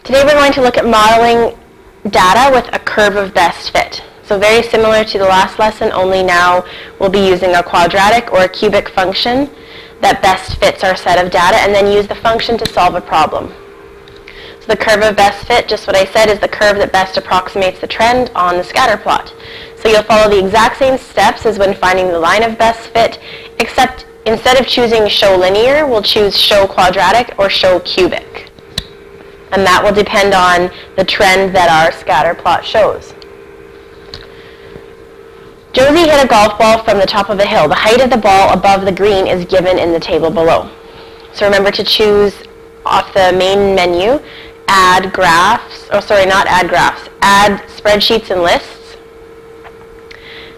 Today we're going to look at modeling data with a curve of best fit. So very similar to the last lesson, only now we'll be using a quadratic or a cubic function that best fits our set of data, and then use the function to solve a problem. So the curve of best fit, just what I said, is the curve that best approximates the trend on the scatter plot. So you'll follow the exact same steps as when finding the line of best fit, except instead of choosing show linear, we'll choose show quadratic or show cubic. And that will depend on the trend that our scatter plot shows. Josie hit a golf ball from the top of a hill. The height of the ball above the green is given in the table below. So remember to choose off the main menu, add spreadsheets and lists.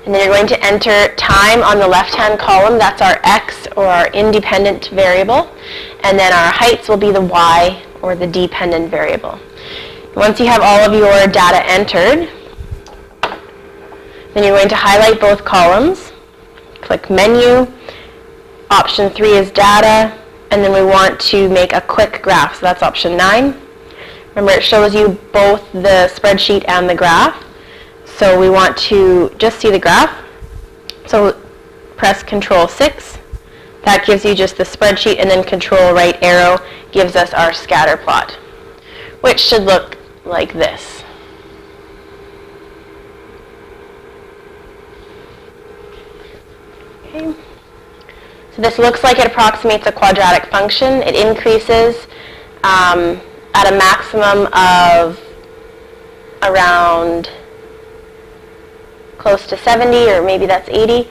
And then you're going to enter time on the left-hand column. That's our x, or our independent variable. And then our heights will be the y, or the dependent variable. Once you have all of your data entered, then you're going to highlight both columns, click Menu, option 3 is Data, and then we want to make a quick graph, so that's option 9. Remember, it shows you both the spreadsheet and the graph, so we want to just see the graph. So press Control 6. That gives you just the spreadsheet, and then Control right arrow gives us our scatter plot, which should look like this. Okay. So this looks like it approximates a quadratic function. It increases at a maximum of around close to 70, or maybe that's 80.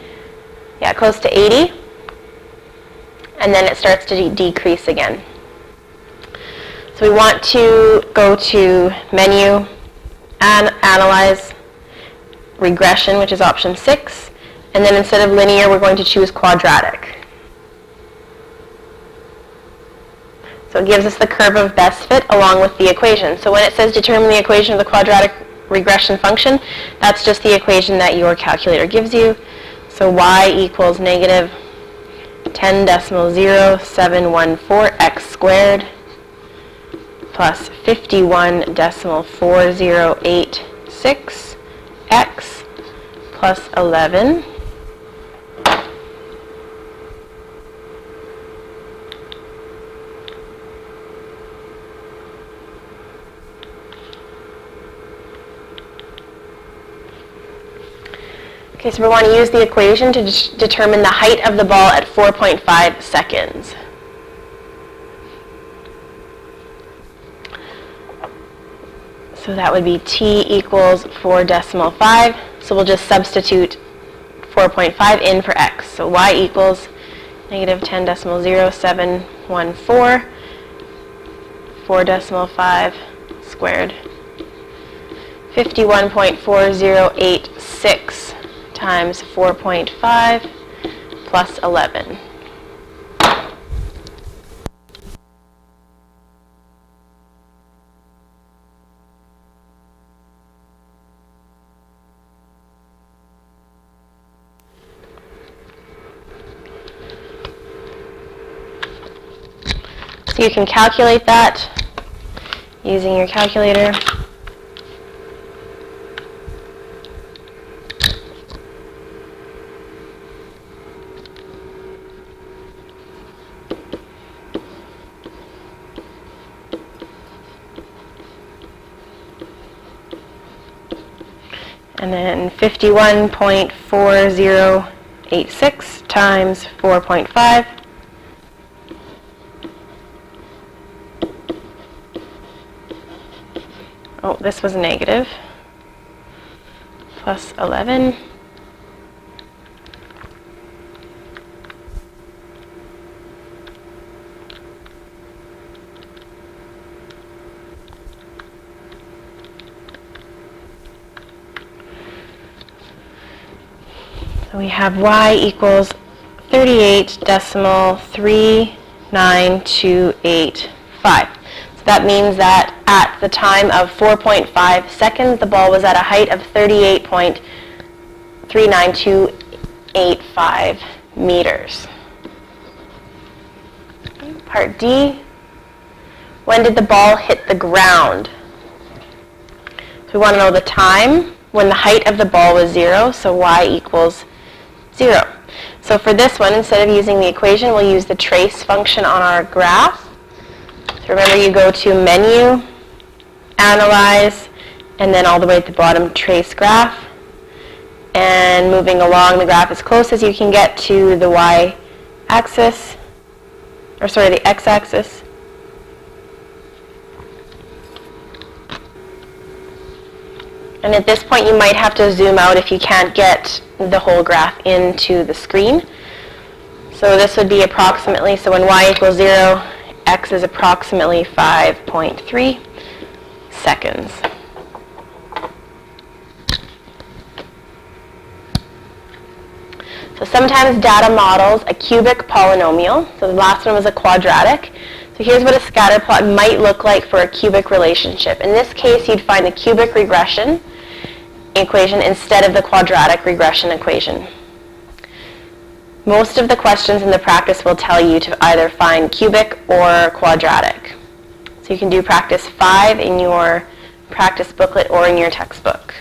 Yeah, close to 80. And then it starts to decrease again. So we want to go to Menu, and Analyze, Regression, which is option 6. And then instead of linear, we're going to choose quadratic. So it gives us the curve of best fit along with the equation. So when it says determine the equation of the quadratic regression function, that's just the equation that your calculator gives you. So y equals negative 10.0714 x squared plus 51.4086 x plus 11 . Okay, so we want to use the equation to determine the height of the ball at 4.5 seconds. So that would be t equals 4.5. So we'll just substitute 4.5 in for x. So y equals negative 10.0714, 4.5 squared, 51.4086 times 4.5 plus 11. So you can calculate that using your calculator. And then 51.4086 times 4.5 . Oh, this was negative. Plus 11. So we have y equals 38.39285. That means that at the time of 4.5 seconds, the ball was at a height of 38.39285 meters. Part D, When did the ball hit the ground? So we want to know the time when the height of the ball was 0, so y equals 0. So for this one, instead of using the equation, we'll use the trace function on our graph. So remember, you go to Menu, Analyze, and then all the way at the bottom, Trace Graph. And moving along the graph as close as you can get to the y-axis, or sorry, the x-axis. And at this point, you might have to zoom out if you can't get the whole graph into the screen. So this would be approximately, so when y equals 0, x is approximately 5.3 seconds. So sometimes data models a cubic polynomial. So the last one was a quadratic. So here's what a scatter plot might look like for a cubic relationship. In this case, you'd find the cubic regression equation instead of the quadratic regression equation. Most of the questions in the practice will tell you to either find cubic or quadratic. So you can do practice 5 in your practice booklet or in your textbook.